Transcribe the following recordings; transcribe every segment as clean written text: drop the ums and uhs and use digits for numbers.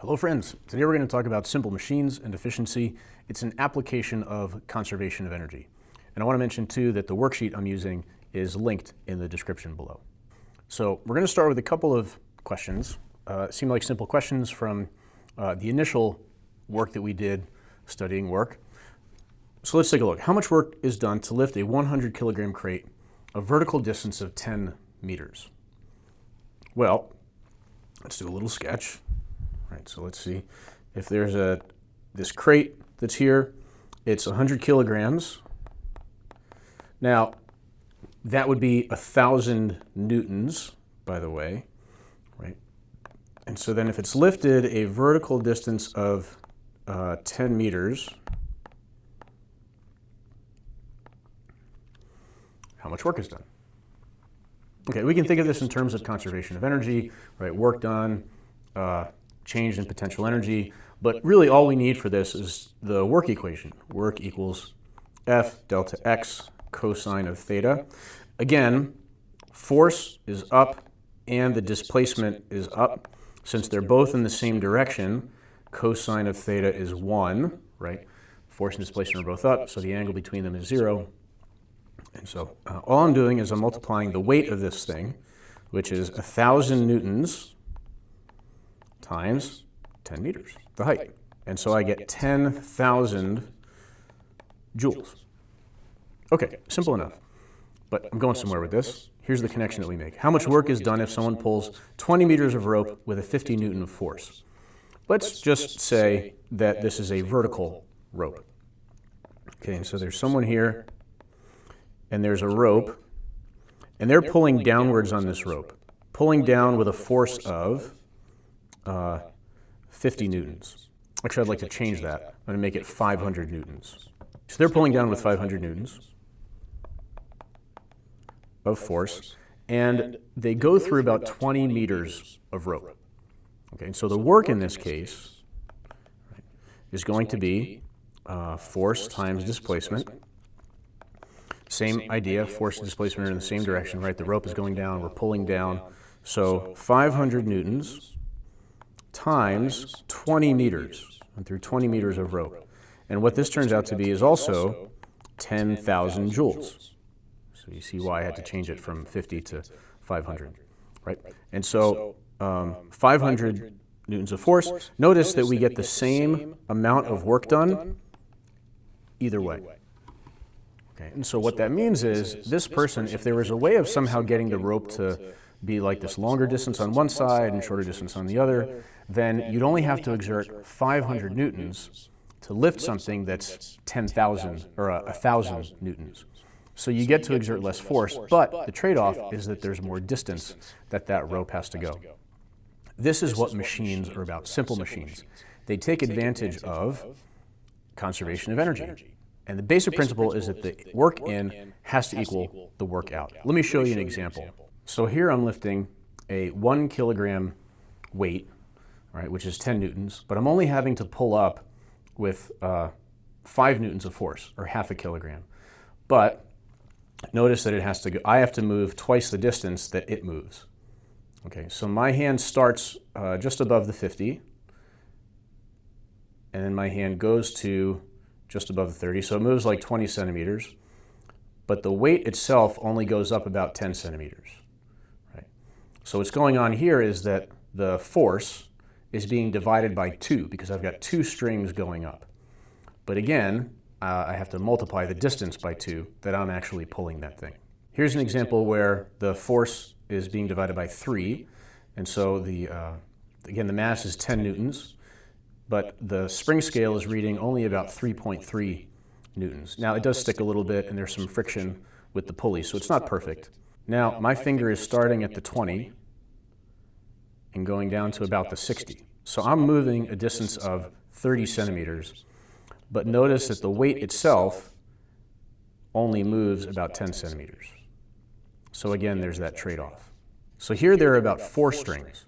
Hello friends, today we're going to talk about simple machines and efficiency. It's an application of conservation of energy. And I want to mention too that the worksheet I'm using is linked in the description below. So we're going to start with a couple of questions. Seem like simple questions from the initial work that we did studying work. So let's take a look. How much work is done to lift a 100 kilogram crate a vertical distance of 10 meters? Well, let's do a little sketch. Right, so let's see if there's this crate that's here. It's 100 kilograms. Now, that would be 1,000 newtons, by the way, right? And so then if it's lifted a vertical distance of 10 meters, how much work is done? Okay, we can think of this in terms of conservation of energy, right? Work done, change in potential energy, but really all we need for this is the work equation. Work equals F delta X cosine of theta. Again, force is up and the displacement is up. Since they're both in the same direction, cosine of theta is 1, right? Force and displacement are both up, so the angle between them is 0. And so all I'm doing is I'm multiplying the weight of this thing, which is 1,000 newtons, times 10 meters, the height. And so I get 10,000 joules. Okay, simple enough. But I'm going somewhere with this. Here's the connection that we make. How much work is done if someone pulls 20 meters of rope with a 50 newton of force? Let's just say that this is a vertical rope. Okay, and so there's someone here, and there's a rope, and they're pulling downwards on this rope, pulling down with a force of 50 newtons. Actually, I'd like to change that. I'm going to make it 500 newtons. So they're pulling down with 500 newtons of force, and they go through about 20 meters of rope. Okay, and so the work in this case is going to be force times displacement. Same idea, force and displacement are in the same direction, right? The rope is going down, we're pulling down. So 500 newtons times 20 meters, and through 20 meters of rope. And what this turns out to be is also 10,000 joules. So you see why I had to change it from 50 to 500, right? And so 500 newtons of force. Notice that we get the same amount of work done either way. Okay, and so what that means is this person, if there was a way of somehow getting the rope to be like this longer distance on one side and shorter distance on the other, then you'd only have to exert 500 newtons to lift something that's 10,000 or 1,000 newtons. So you get to exert less force, but the trade-off is that there's more distance that rope has to go. This is what machines are about, simple machines. They take advantage of conservation of energy. And the basic principle is that the work in has to equal the work out. Let me show you an example. So here I'm lifting a 1 kilogram weight, right, which is 10 newtons, but I'm only having to pull up with 5 newtons of force, or half a kilogram. But notice that it has to go, I have to move twice the distance that it moves. Okay, so my hand starts just above the 50, and then my hand goes to just above the 30, so it moves like 20 centimeters, but the weight itself only goes up about 10 centimeters. Right? So what's going on here is that the force is being divided by 2 because I've got 2 strings going up. But again, I have to multiply the distance by 2 that I'm actually pulling that thing. Here's an example where the force is being divided by 3, and so again, the mass is 10 newtons, but the spring scale is reading only about 3.3 newtons. Now, it does stick a little bit, and there's some friction with the pulley, so it's not perfect. Now, my finger is starting at the 20 and going down to about the 60. So I'm moving a distance of 30 centimeters, but notice that the weight itself only moves about 10 centimeters. So again, there's that trade-off. So here there are about 4 strings.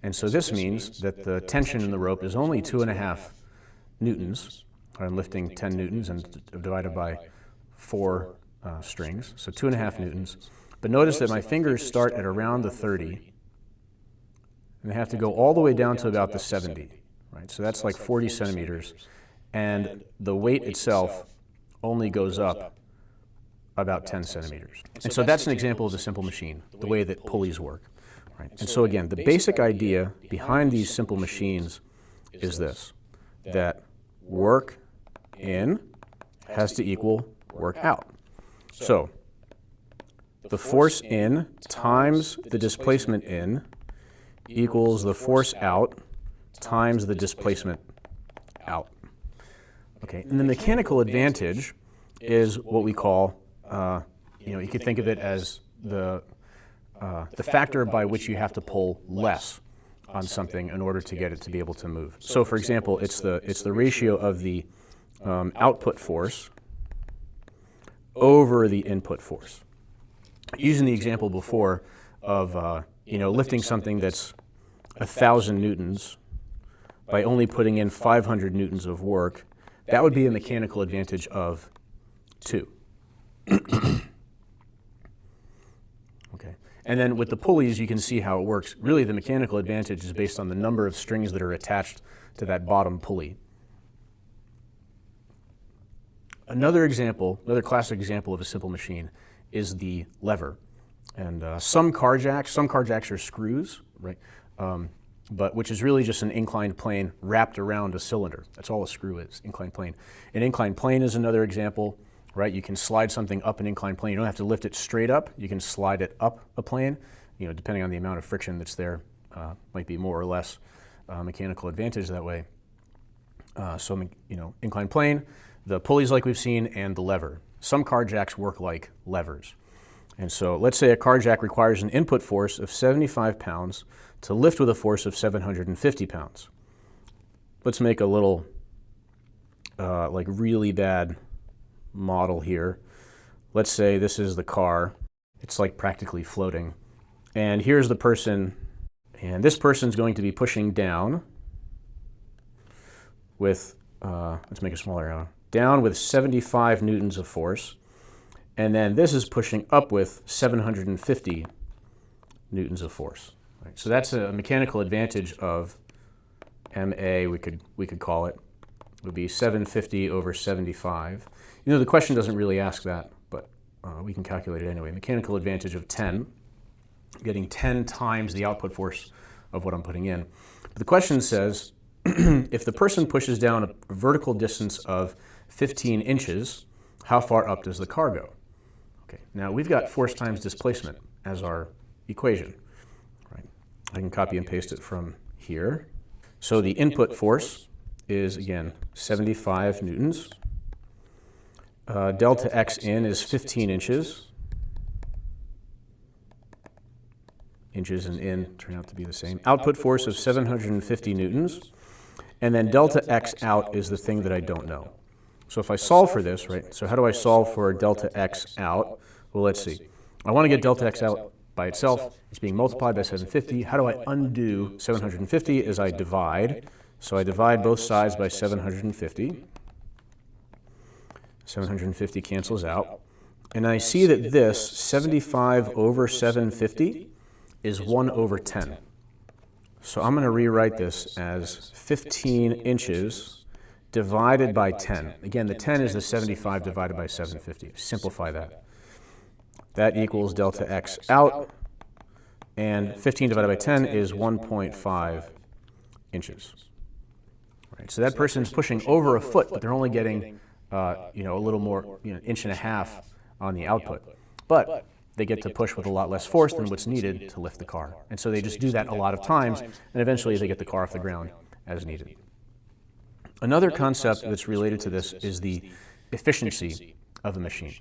And so this means that the tension in the rope is only 2.5 newtons. I'm lifting 10 newtons and divided by 4 strings, so 2.5 newtons. But notice that my fingers start at around the 30, and they have to go all the way down to about the 70. right? So that's like 40 centimeters, and the weight itself only goes up about 10 centimeters. And so that's an example of the simple machine, the way that pulleys work, right? And so again, the basic idea behind these simple machines is this, that work in has to equal work out. So the force in times the displacement in equals the force out times the displacement out. Okay, and the mechanical advantage is what we call, you could think of it as the factor by which you have to pull less on something in order to get it to be able to move. So for example, it's the ratio of the output force over the input force. Using the example before of lifting something that's 1,000 newtons by only putting in 500 newtons of work, that would be a mechanical advantage of 2. Okay. And then with the pulleys, you can see how it works. Really, the mechanical advantage is based on the number of strings that are attached to that bottom pulley. Another classic example of a simple machine is the lever. And some car jacks are screws, right? But which is really just an inclined plane wrapped around a cylinder. That's all a screw is, inclined plane. An inclined plane is another example, right? You can slide something up an inclined plane. You don't have to lift it straight up. You can slide it up a plane, depending on the amount of friction that's there. Might be more or less mechanical advantage that way. Inclined plane, the pulleys like we've seen, and the lever. Some car jacks work like levers. And so let's say a car jack requires an input force of 75 pounds to lift with a force of 750 pounds. Let's make a little really bad model here. Let's say this is the car. It's like practically floating. And here's the person, and this person's going to be pushing down with, let's make a smaller arrow, down with 75 newtons of force. And then this is pushing up with 750 newtons of force. Right? So that's a mechanical advantage of MA, we could call it. It would be 750 over 75. The question doesn't really ask that, but we can calculate it anyway. Mechanical advantage of 10, getting 10 times the output force of what I'm putting in. But the question says, if the person pushes down a vertical distance of 15 inches, how far up does the car go? Okay, now we've got force times displacement as our equation. Right? I can copy and paste it from here. So the input force is, again, 75 newtons. Delta X in is 15 inches. Inches and in turn out to be the same. Output force of 750 newtons. And then delta X out is the thing that I don't know. So if I solve for this, right, so how do I solve for delta X out? Well, let's see. I want to get delta X out by itself. It's being multiplied by 750. How do I undo 750? Is I divide. So I divide both sides by 750. 750 cancels out. And I see that this 75 over 750 is 1 over 10. So I'm going to rewrite this as 15 inches divided by 10. Again, the 10 is the 75 divided by 750. Simplify that. That equals delta X out, and 15 divided by 10 is 1.5 inches. Right, so that person's pushing over a foot, but they're only getting a little more, inch and a half on the output. But they get to push with a lot less force than what's needed to lift the car. And so they just do that a lot of times, and eventually they get the car off the ground as needed. Another concept that's related to this is the efficiency of the machine.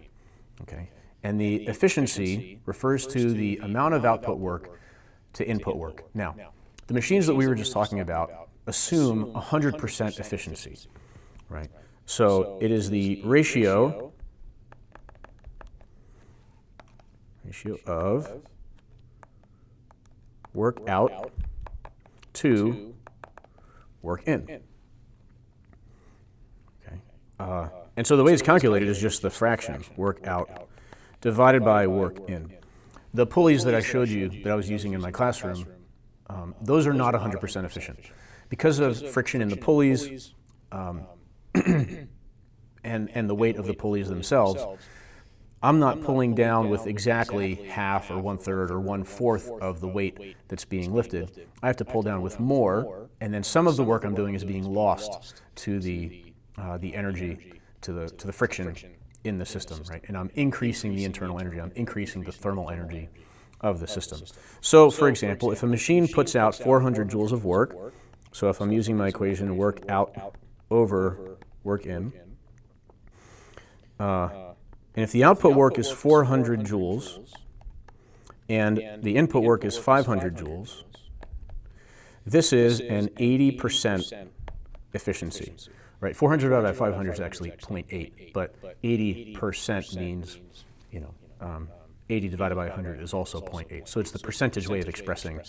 Okay? And the efficiency refers to the amount of output work to input work. Now, the machines that we were just talking about assume 100% efficiency, right? So it is the ratio of work out to work in. Okay. And so the way it's calculated is just the fraction, work out, divided by work in. The pulleys that I showed you that I was using in my classroom, those are not 100% efficient. Because of friction in the pulleys and the weight of the pulleys themselves, I'm not pulling down with exactly half or 1/3 or 1/4 of the weight that's being lifted. I have to pull down with more, and then some of the work I'm doing is being lost to the energy, to the friction in the system, right? And I'm increasing the internal energy. I'm increasing the thermal energy of the system. So, for example, if a machine puts out 400 joules of work, so if I'm using my equation, work out over work in, and if the output work is 400 joules and the input work is 500 joules, this is an 80% efficiency, right? 400 divided by 500 is actually 0.8, but 80% means, 80 divided by 100 is also 0.8. So it's the percentage way of expressing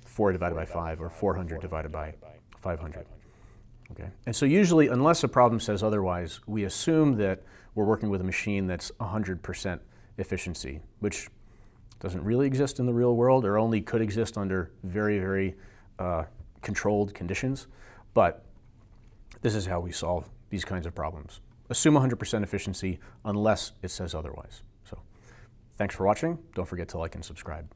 4 divided by 5 or 400 divided by 500. Okay? And so usually, unless a problem says otherwise, we assume that we're working with a machine that's 100% efficiency, which doesn't really exist in the real world, or only could exist under very, very controlled conditions. But this is how we solve these kinds of problems. Assume 100% efficiency unless it says otherwise. So thanks for watching. Don't forget to like and subscribe.